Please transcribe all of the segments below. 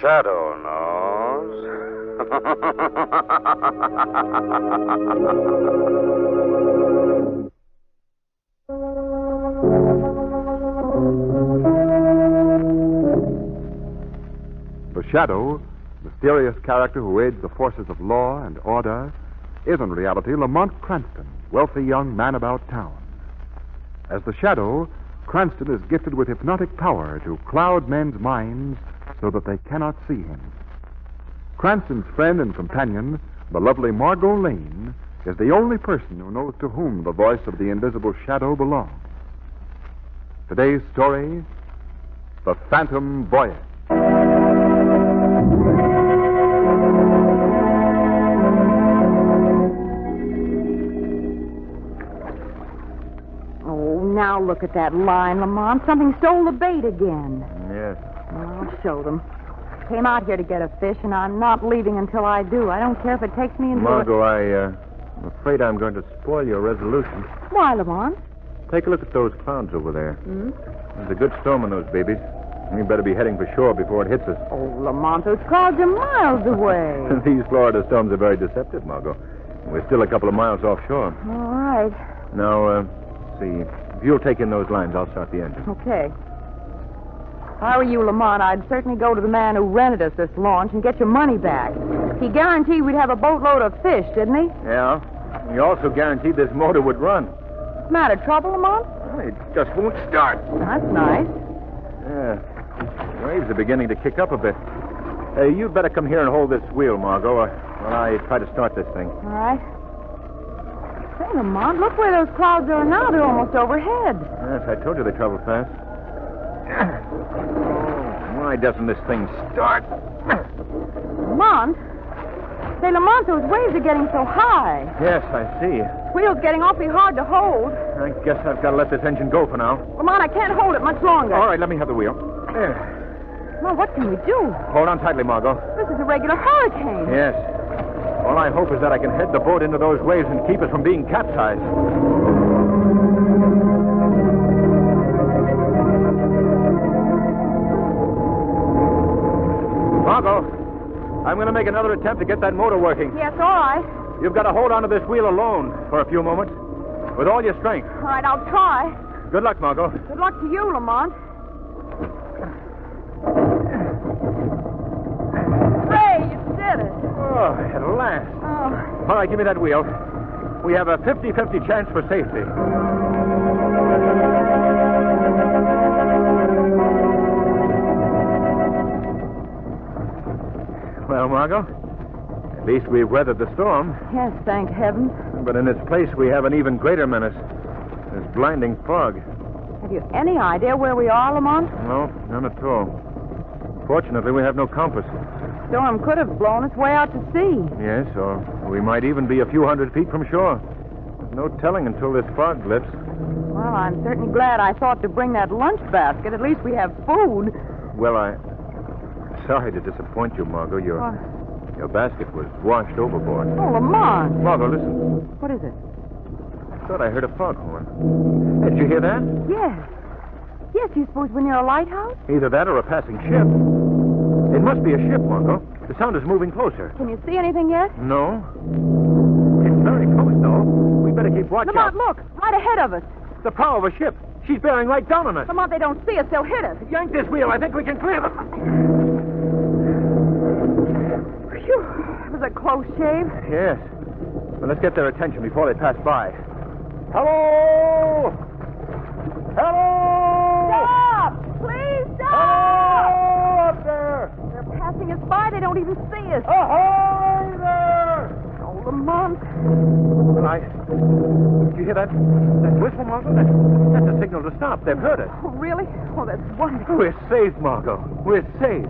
shadow knows. The Shadow, mysterious character who aids the forces of law and order, is in reality Lamont Cranston, wealthy young man about town. As the Shadow, Cranston is gifted with hypnotic power to cloud men's minds so that they cannot see him. Cranston's friend and companion, the lovely Margot Lane, is the only person who knows to whom the voice of the invisible Shadow belongs. Today's story, The Phantom Voyage. Now look at that line, Lamont. Something stole the bait again. Yes. Well, I'll show them. Came out here to get a fish, and I'm not leaving until I do. I don't care if it takes me into... Margot, I'm afraid I'm going to spoil your resolution. Why, Lamont? Take a look at those clouds over there. Hmm? There's a good storm in those babies. We better be heading for shore before it hits us. Oh, Lamont, those clouds are miles away. These Florida storms are very deceptive, Margot. We're still a couple of miles offshore. All right. Now, see... If you'll take in those lines, I'll start the engine. Okay. If I were you, Lamont, I'd certainly go to the man who rented us this launch and get your money back. He guaranteed we'd have a boatload of fish, didn't he? Yeah. He also guaranteed this motor would run. What's the matter? Trouble, Lamont? Well, it just won't start. That's nice. Yeah. The waves are beginning to kick up a bit. You'd better come here and hold this wheel, Margot, while I try to start this thing. All right. Say, Lamont, look where those clouds are now. They're almost overhead. Yes, I told you they travel fast. Oh, why doesn't this thing start? Lamont? Say, Lamont, those waves are getting so high. Yes, I see. This wheel's getting awfully hard to hold. I guess I've got to let this engine go for now. Lamont, I can't hold it much longer. All right, let me have the wheel. There. Well, what can we do? Hold on tightly, Margot. This is a regular hurricane. Yes. All I hope is that I can head the boat into those waves and keep us from being capsized. Margot, I'm going to make another attempt to get that motor working. Yes, all right. You've got to hold onto this wheel alone for a few moments, with all your strength. All right, I'll try. Good luck, Margot. Good luck to you, Lamont. Ray, you did it. Oh, at last. Oh. All right, give me that wheel. We have a 50-50 chance for safety. Well, Margot, at least we've weathered the storm. Yes, thank heaven. But in its place, we have an even greater menace. This blinding fog. Have you any idea where we are, Lamont? No, none at all. Fortunately, we have no compass. The storm could have blown us way out to sea. Yes, or we might even be a few hundred feet from shore. There's no telling until this fog lifts. Well, I'm certainly glad I thought to bring that lunch basket. At least we have food. Well, sorry to disappoint you, Margot. Your basket was washed overboard. Oh, Lamont. Margot, listen. What is it? I thought I heard a foghorn. Hey, did you hear that? Yes. Yes, do you suppose we're near a lighthouse? Either that or a passing ship. It must be a ship, Margot. The sound is moving closer. Can you see anything yet? No. It's very close, though. We better keep watch Lamont, out. look. Right ahead of us. The prow of a ship. She's bearing right down on us. Lamont, they don't see us. They'll hit us. Yank this wheel. I think we can clear them. Phew. It was a close shave. Yes. Well, let's get their attention before they pass by. Hello! Hello! Stop! Please stop! Hello up there! They're passing us by. They don't even see us. Ahoy there! Oh, Lamont. Well, did you hear that? That whistle, Margot? That's a signal to stop. They've heard us. Oh, really? Oh, that's wonderful. We're saved, Margot. We're saved.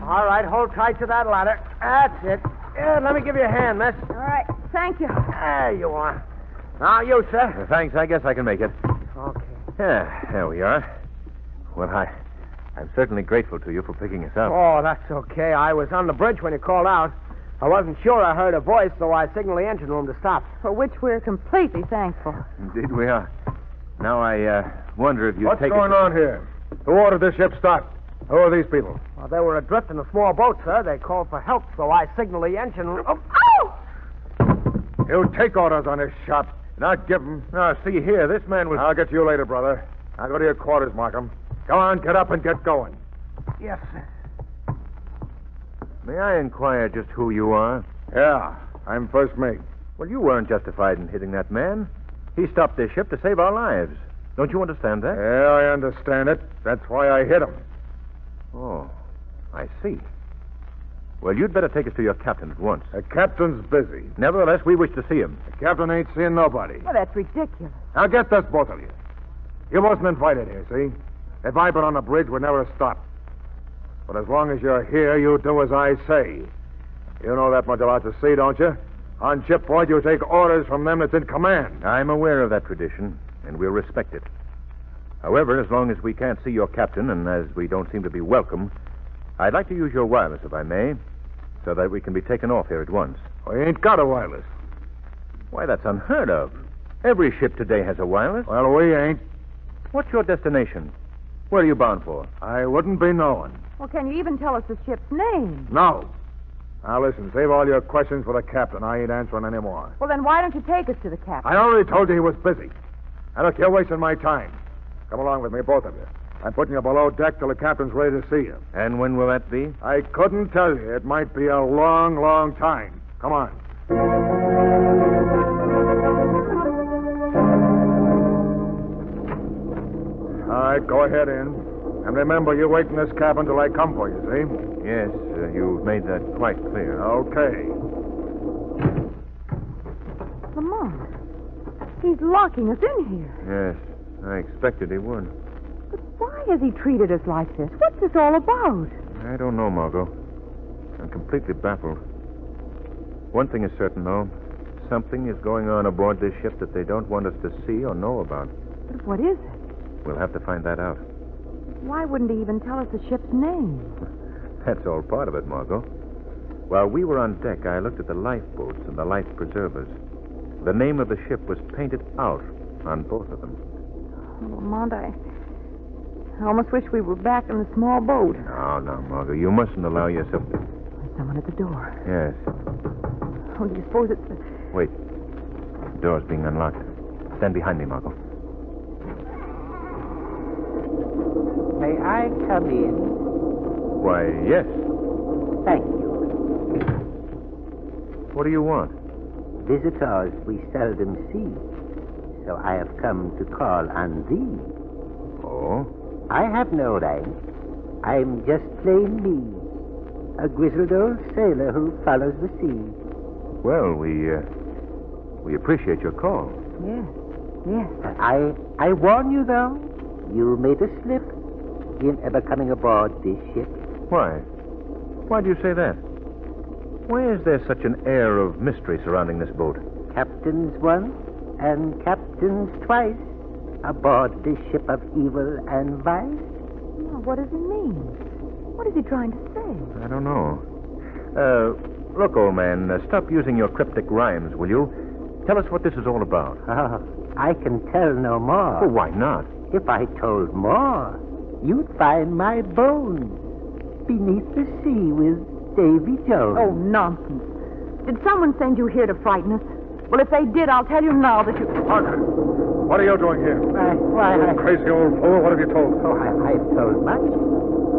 All right, hold tight to that ladder. That's it. Yeah, let me give you a hand, miss. All right. Thank you. There you are. Now, you, sir. Thanks. I guess I can make it. Okay. Yeah, there we are. Well, I'm certainly grateful to you for picking us up. Oh, that's okay. I was on the bridge when you called out. I wasn't sure I heard a voice, so I signaled the engine room to stop. For which we're completely thankful. Indeed we are. Now I wonder if you What's take going on here? Who ordered this ship stopped? Who are these people? Well, they were adrift in a small boat, sir. They called for help, so I signaled the engine room. Oh. You take orders on this shop, not give them. Now, see here, this man was... I'll get to you later, brother. I'll go to your quarters, Markham. Go on, get up and get going. Yes, sir. May I inquire just who you are? Yeah, I'm first mate. Well, you weren't justified in hitting that man. He stopped this ship to save our lives. Don't you understand that? Yeah, I understand it. That's why I hit him. Oh, I see. Well, you'd better take us to your captain at once. The captain's busy. Nevertheless, we wish to see him. The captain ain't seeing nobody. Well, that's ridiculous. Now get this, both of you. You wasn't invited here, see? If I'd been on the bridge, we'd never have stopped. But as long as you're here, you do as I say. You know that much about the sea, don't you? On shipboard, you take orders from them that's in command. I'm aware of that tradition, and we'll respect it. However, as long as we can't see your captain, and as we don't seem to be welcome, I'd like to use your wireless, if I may, so that we can be taken off here at once. We ain't got a wireless. Why, that's unheard of. Every ship today has a wireless. Well, we ain't. What's your destination? Where are you bound for? I wouldn't be knowing. Well, can you even tell us the ship's name? No. Now, listen, save all your questions for the captain. I ain't answering any more. Well, then why don't you take us to the captain? I already told you he was busy. Now, look, you're wasting my time. Come along with me, both of you. I'm putting you below deck till the captain's ready to see you. And when will that be? I couldn't tell you. It might be a long, long time. Come on. All right, go ahead in. And remember, you wait in this cabin till I come for you, see? Yes, you've made that quite clear. Okay. Lamont, he's locking us in here. Yes, I expected he would. But why has he treated us like this? What's this all about? I don't know, Margot. I'm completely baffled. One thing is certain, though. Something is going on aboard this ship that they don't want us to see or know about. But what is it? We'll have to find that out. Why wouldn't he even tell us the ship's name? That's all part of it, Margot. While we were on deck, I looked at the lifeboats and the life preservers. The name of the ship was painted out on both of them. Oh, Lamont, I almost wish we were back in the small boat. No, Margot. You mustn't allow yourself to... There's someone at the door. Yes. Oh, do you suppose it's the... Wait. The door's being unlocked. Stand behind me, Margot. May I come in? Why, yes. Thank you. What do you want? Visitors we seldom see, so I have come to call on thee. Oh? I have no rank. I'm just plain me, a grizzled old sailor who follows the sea. Well, we appreciate your call. Yes. I warn you, though, you made a slip in ever coming aboard this ship. Why? Why do you say that? Why is there such an air of mystery surrounding this boat? Captains once and captains twice aboard this ship of evil and vice. Well, what does he mean? What is he trying to say? I don't know. Look, old man, stop using your cryptic rhymes, will you? Tell us what this is all about. I can tell no more. Well, why not? If I told more, you'd find my bones beneath the sea with Davy Jones. Oh, nonsense. Did someone send you here to frighten us? Well, if they did, I'll tell you now that you... Parker, what are you doing here? Why, You crazy old fool, what have you told? Oh, I've told much.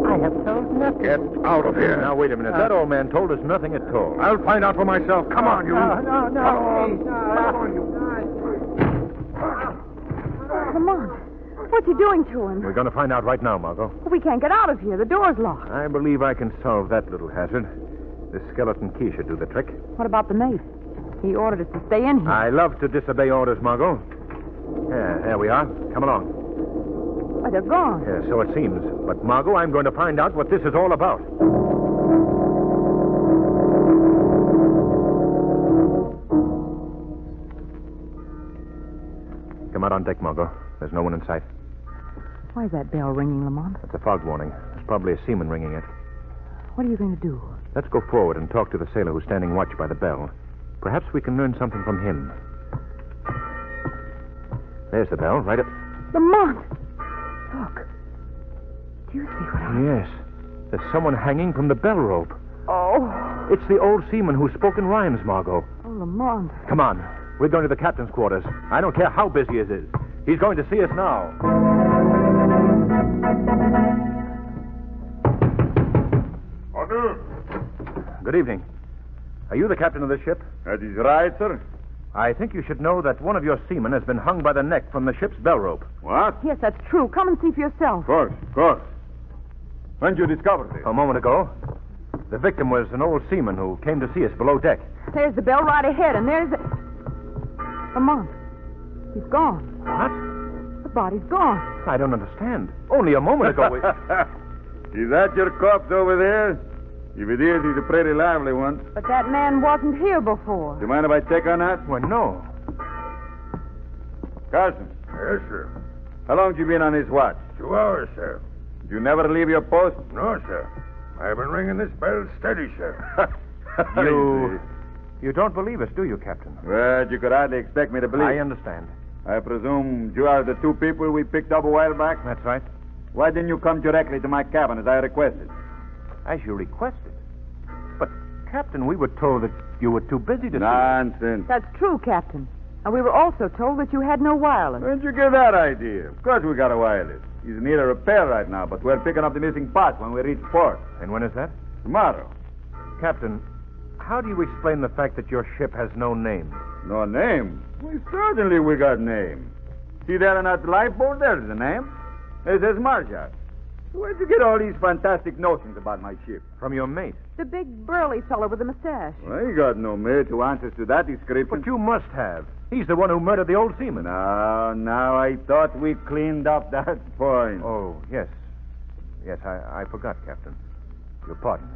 I have told nothing. Get out of here. Now, wait a minute. That old man told us nothing at all. I'll find out for myself. Come on, you. No, Come on. please, Come on, you. Lamont, what's he doing to him? We're going to find out right now, Margot. We can't get out of here. The door's locked. I believe I can solve that little hazard. This skeleton key should do the trick. What about the mate? He ordered us to stay in here. I love to disobey orders, Margot. Yeah, there we are. Come along. Why, they're gone. Yeah, so it seems. But, Margot, I'm going to find out what this is all about. Come out on deck, Margot. There's no one in sight. Why is that bell ringing, Lamont? That's a fog warning. It's probably a seaman ringing it. What are you going to do? Let's go forward and talk to the sailor who's standing watch by the bell. Perhaps we can learn something from him. There's the bell, right up. Lamont! Look. Do you see what I... Yes. There's someone hanging from the bell rope. Oh. It's the old seaman who spoke in rhymes, Margot. Oh, Lamont. Come on. We're going to the captain's quarters. I don't care how busy he is. He's going to see us now. Order. Good evening. Are you the captain of this ship? That is right, sir. I think you should know that one of your seamen has been hung by the neck from the ship's bell rope. What? Yes, that's true. Come and see for yourself. Of course, of course. When did you discover this? A moment ago. The victim was an old seaman who came to see us below deck. There's the bell right ahead, and there's the... Lamont. He's gone. What? The body's gone. I don't understand. Only a moment ago we... Is that your corpse over there? If it is, he's a pretty lively one. But that man wasn't here before. Do you mind if I check on that? Well, no. Carson. Yes, sir. How long have you been on this watch? 2 hours, sir. Did you never leave your post? No, sir. I've been ringing this bell steady, sir. You don't believe us, do you, Captain? Well, you could hardly expect me to believe. I understand. I presume you are the two people we picked up a while back? That's right. Why didn't you come directly to my cabin as I requested? As you requested. But, Captain, we were told that you were too busy to Nonsense. That's true, Captain. And we were also told that you had no wireless. Where'd you get that idea? Of course we got a wireless. He's in need of repair right now, but we're picking up the missing parts when we reach port. see. And when is that? Tomorrow. Captain, how do you explain the fact that your ship has no name? No name? Well, certainly we got name. See there on that lifeboat? There's the name. It says Marshall. Where'd you get all these fantastic notions about my ship? From your mate. The big burly fellow with the mustache. Well, he got no mate who answers to that description. But you must have. He's the one who murdered the old seaman. Now I thought we cleaned up that point. Oh, yes. Yes, I forgot, Captain. You'll pardon me.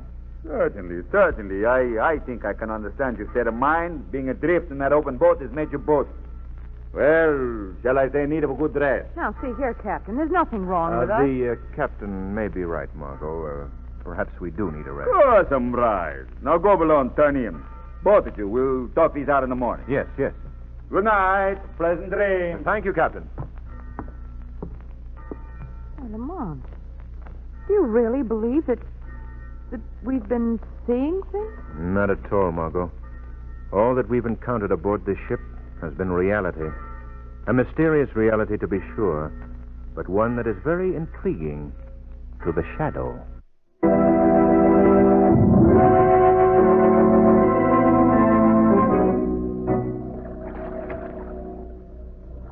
Certainly. I think I can understand your state of mind. Being adrift in that open boat has made you both. Well, shall I say in need of a good rest? Now, see here, Captain. There's nothing wrong with us. The captain may be right, Margot. Perhaps we do need a rest. Of course I'm right. Now go below and turn in. Both of you. We'll talk these out in the morning. Yes. Good night. Pleasant dreams. Thank you, Captain. Oh, Lamont, do you really believe that we've been seeing things? Not at all, Margot. All that we've encountered aboard this ship has been reality. A mysterious reality, to be sure, but one that is very intriguing to the shadow.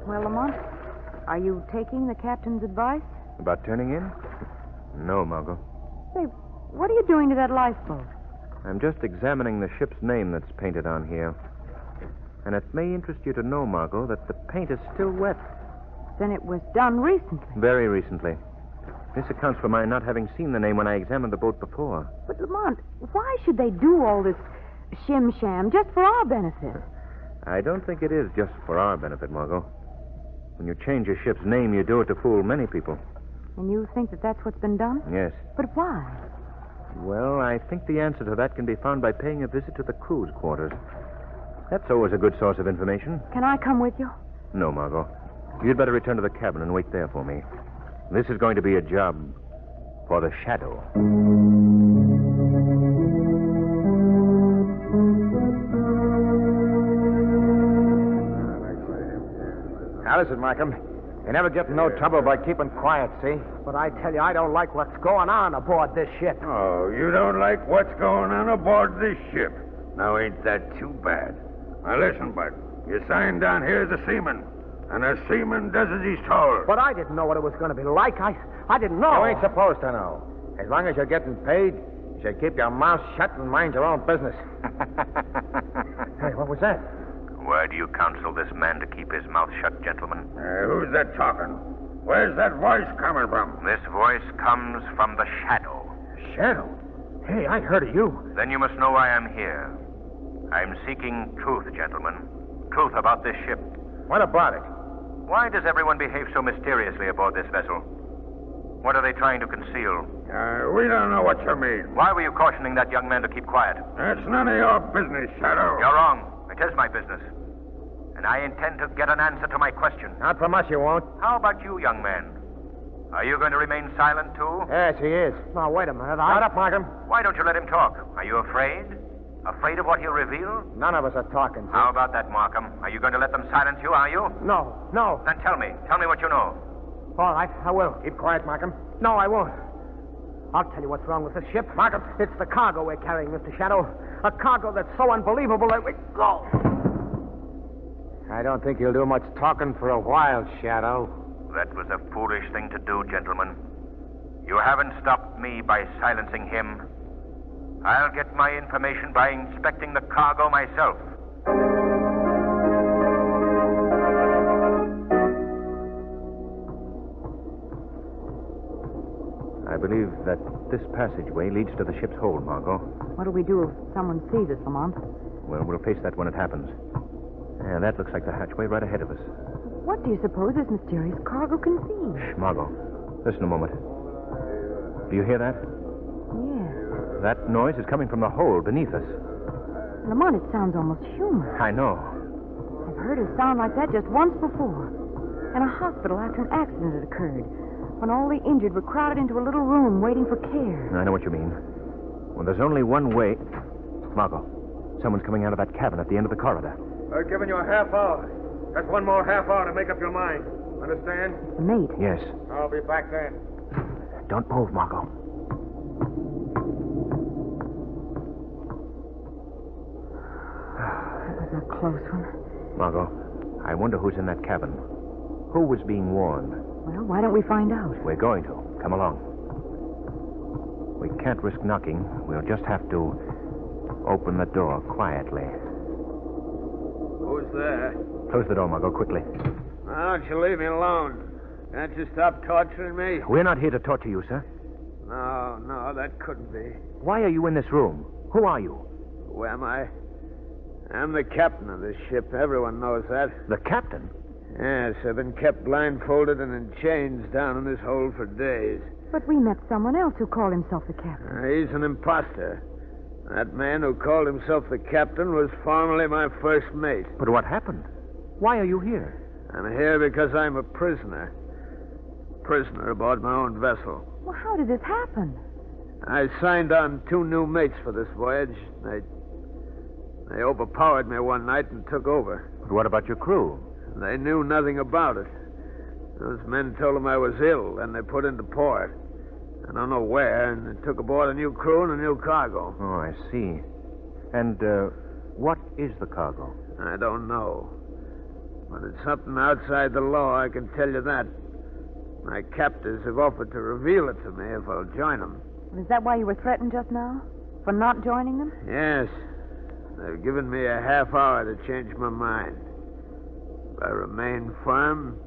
Well, Lamont, are you taking the captain's advice? About turning in? No, Margot. Say, what are you doing to that lifeboat? I'm just examining the ship's name that's painted on here. And it may interest you to know, Margot, that the paint is still wet. Then it was done recently. Very recently. This accounts for my not having seen the name when I examined the boat before. But, Lamont, why should they do all this shim-sham just for our benefit? I don't think it is just for our benefit, Margot. When you change your ship's name, you do it to fool many people. And you think that that's what's been done? Yes. But why? Well, I think the answer to that can be found by paying a visit to the crew's quarters. That's always a good source of information. Can I come with you? No, Margot. You'd better return to the cabin and wait there for me. This is going to be a job for the shadow. Now, listen, Markham. You never get in no trouble by keeping quiet, see? But I tell you, I don't like what's going on aboard this ship. Oh, you don't like what's going on aboard this ship. Now, ain't that too bad? Now, listen, Bud. You signed down here as a seaman. And a seaman does as he's told. But I didn't know what it was going to be like. I didn't know. You ain't supposed to know. As long as you're getting paid, you should keep your mouth shut and mind your own business. Hey, what was that? Why do you counsel this man to keep his mouth shut, gentlemen? Who's that talking? Where's that voice coming from? This voice comes from the shadow. Shadow? Hey, I heard of you. Then you must know why I'm here. I'm seeking truth, gentlemen. Truth about this ship. What about it? Why does everyone behave so mysteriously aboard this vessel? What are they trying to conceal? We don't know what you mean. Why were you cautioning that young man to keep quiet? That's none of your business, Shadow. You're wrong. It is my business. And I intend to get an answer to my question. Not from us, you won't. How about you, young man? Are you going to remain silent, too? Yes, he is. Now, wait a minute. Shut up, Markham. Why don't you let him talk? Are you afraid? Afraid of what he'll reveal? None of us are talking. How about that, Markham? Are you going to let them silence you, are you? No. Then tell me. Tell me what you know. All right, I will. Keep quiet, Markham. No, I won't. I'll tell you what's wrong with this ship. Markham, it's the cargo we're carrying, Mr. Shadow. A cargo that's so unbelievable that we... Go! I don't think you'll do much talking for a while, Shadow. That was a foolish thing to do, gentlemen. You haven't stopped me by silencing him. I'll get my information by inspecting the cargo myself. I believe that this passageway leads to the ship's hold, Margot. What'll we do if someone sees us, Lamont? Well, we'll face that when it happens. Yeah, that looks like the hatchway right ahead of us. What do you suppose this mysterious cargo can see? Shh, Margot. Listen a moment. Do you hear that? Yes. That noise is coming from the hold beneath us. Lamont, it sounds almost human. I know. I've heard a sound like that just once before. In a hospital after an accident had occurred. When all the injured were crowded into a little room waiting for care. I know what you mean. Well, there's only one way. Margot, someone's coming out of that cabin at the end of the corridor. I've given you a half hour. That's one more half hour to make up your mind. Understand? The mate. Yes. I'll be back then. Don't move, Margot. That was a close one. Margot, I wonder who's in that cabin. Who was being warned? Well, why don't we find out? We're going to. Come along. We can't risk knocking. We'll just have to open the door quietly. Who's there? Close the door, Margot, quickly. Why don't you leave me alone? Can't you stop torturing me? We're not here to torture you, sir. No, that couldn't be. Why are you in this room? Who are you? Who am I? I'm the captain of this ship. Everyone knows that. The captain? Yes, I've been kept blindfolded and in chains down in this hole for days. But we met someone else who called himself the captain. He's an imposter. That man who called himself the captain was formerly my first mate. But what happened? Why are you here? I'm here because I'm a prisoner. Prisoner aboard my own vessel. Well, how did this happen? I signed on 2 new mates for this voyage. They overpowered me one night and took over. But what about your crew? They knew nothing about it. Those men told them I was ill, and they put into port. I don't know where, and they took aboard a new crew and a new cargo. Oh, I see. And, what is the cargo? I don't know. But it's something outside the law, I can tell you that. My captors have offered to reveal it to me if I'll join them. Is that why you were threatened just now? For not joining them? Yes. They've given me a half hour to change my mind. If I remain firm,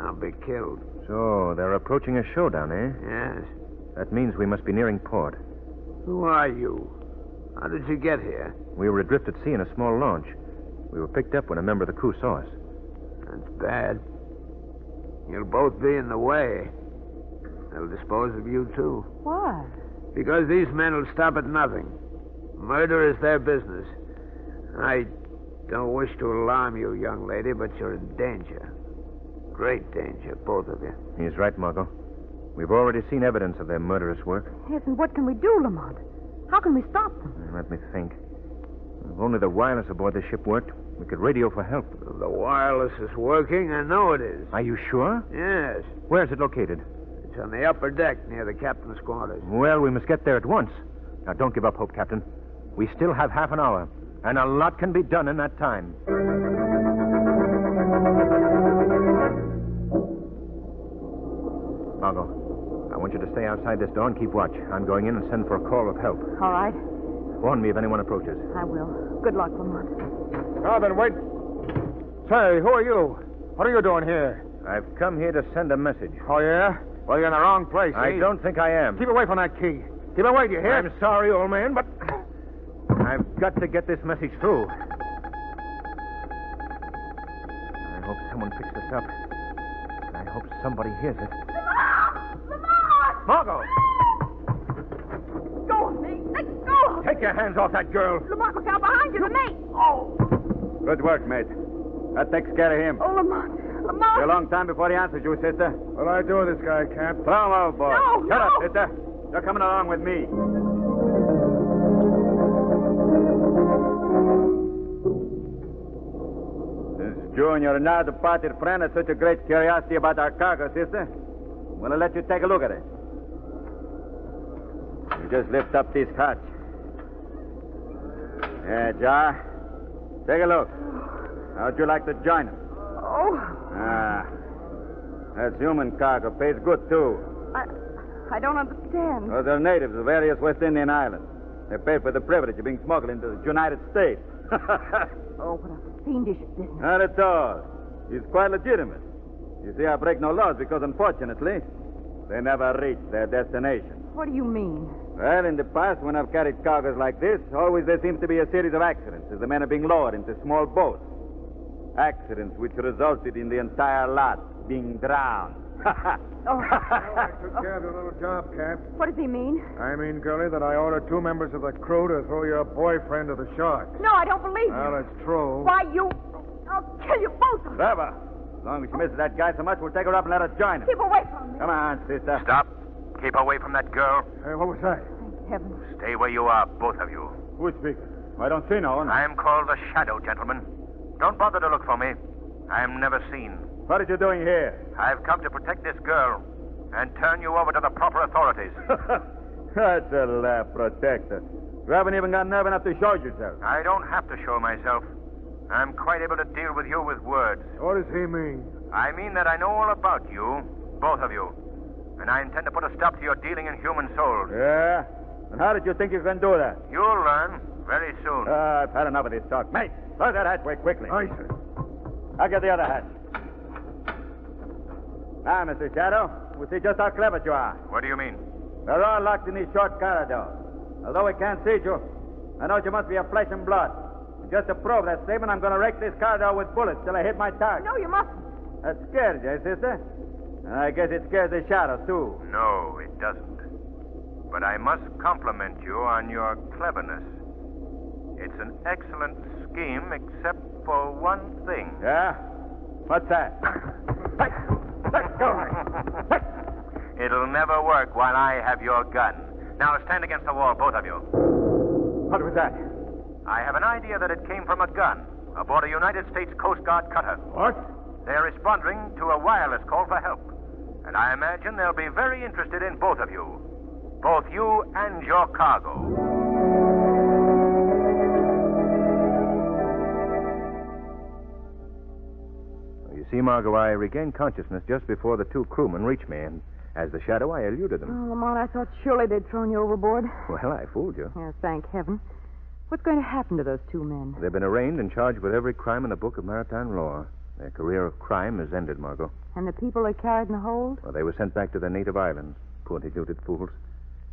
I'll be killed. So, they're approaching a showdown, eh? Yes. That means we must be nearing port. Who are you? How did you get here? We were adrift at sea in a small launch. We were picked up when a member of the crew saw us. That's bad. You'll both be in the way. They'll dispose of you, too. Why? Because these men will stop at nothing. Murder is their business. I don't wish to alarm you, young lady, but you're in danger. Great danger, both of you. He's right, Margot. We've already seen evidence of their murderous work. Yes, and what can we do, Lamont? How can we stop them? Let me think. If only the wireless aboard the ship worked, we could radio for help. The wireless is working. I know it is. Are you sure? Yes. Where is it located? It's on the upper deck near the captain's quarters. Well, we must get there at once. Now, don't give up hope, Captain. We still have half an hour, and a lot can be done in that time. Margot, I want you to stay outside this door and keep watch. I'm going in and send for a call of help. All right. Warn me if anyone approaches. I will. Good luck, Lamont. Now then, wait. Say, who are you? What are you doing here? I've come here to send a message. Oh, yeah? Well, you're in the wrong place, I don't think I am. Keep away from that key. Keep away, do you hear? I'm sorry, old man, but I've got to get this message through. I hope someone picks this up. I hope somebody hears it. Lamont! Margot! Go of me. Let go. Take your hands off that girl. Lamont, look out behind you. The mate. Oh. Good work, mate. That takes care of him. Oh, Lamont. It's a Lamont. long time before he answers you, sister. What'll I do with this guy, Cap? Throw him overboard. No, Shut up, no. sister. You're coming along with me. Since you and your now departed friend have such a great curiosity about our cargo, sister, I'm going to let you take a look at it. You just lift up this hatch. Yeah, Jar. Take a look. How'd you like to join us? Oh, That's human cargo. Pays good, too. I don't understand. Well, they're natives of various West Indian islands. They paid for the privilege of being smuggled into the United States. Oh, what a fiendish business. Not at all. It's quite legitimate. You see, I break no laws because, unfortunately, they never reach their destination. What do you mean? Well, in the past, when I've carried cargoes like this, always there seems to be a series of accidents as the men are being lowered into small boats. Accidents which resulted in the entire lot being drowned. Oh. I took care of your little job, Cap. What does he mean? I mean, girlie, that I ordered 2 members of the crew to throw your boyfriend to the sharks. No, I don't believe Well, you. it's true. Why, you... I'll kill you both of you. Trevor, as long as she misses that guy so much, we'll take her up and let her join us. Keep away from me. Come on, sister. Stop. Keep away from that girl. Hey, what was that? Thank heaven. Stay where you are, both of you. Who's speaking? I don't see no one. I am called the Shadow, gentlemen. Don't bother to look for me. I am never seen. What are you doing here? I've come to protect this girl and turn you over to the proper authorities. That's a laugh, protector. You haven't even got nerve enough to show yourself. I don't have to show myself. I'm quite able to deal with you with words. What does he mean? I mean that I know all about you, both of you. And I intend to put a stop to your dealing in human souls. Yeah? And how did you think you can do that? You'll learn very soon. I've had enough of this talk. Mate, close that hatchway quickly. Aye, sir. I'll get the other hatch. Now, Mr. Shadow, we'll see just how clever you are. What do you mean? We're all locked in this short corridor. Although we can't see you, I know you must be of flesh and blood. And just to prove that statement, I'm going to rake this corridor with bullets till I hit my target. No, you mustn't. That scares you, sister? And I guess it scares the Shadow, too. No, it doesn't. But I must compliment you on your cleverness. It's an excellent scheme, except for one thing. Yeah? What's that? Let's go. It'll never work while I have your gun. Now stand against the wall, both of you. What was that? I have an idea that it came from a gun aboard a United States Coast Guard cutter. What? They're responding to a wireless call for help. And I imagine they'll be very interested in both of you. Both you and your cargo. You see, Margot, I regained consciousness just before the 2 crewmen reached me, and as the Shadow, I eluded them. Oh, Lamont, I thought surely they'd thrown you overboard. Well, I fooled you. Yes, thank heaven. What's going to happen to those 2 men? They've been arraigned and charged with every crime in the book of maritime law. Their career of crime is ended, Margot. And the people they carried in the hold? Well, they were sent back to their native islands. Poor deluded fools.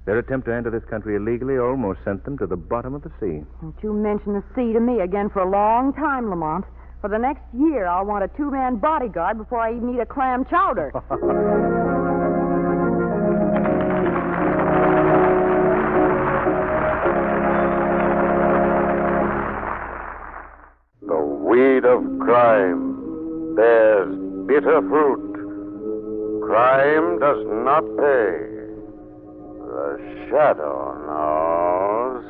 Their attempt to enter this country illegally almost sent them to the bottom of the sea. Don't you mention the sea to me again for a long time, Lamont. For the next year, I'll want a 2-man bodyguard before I even eat a clam chowder. The weed of crime bears bitter fruit. Crime does not pay. The Shadow knows.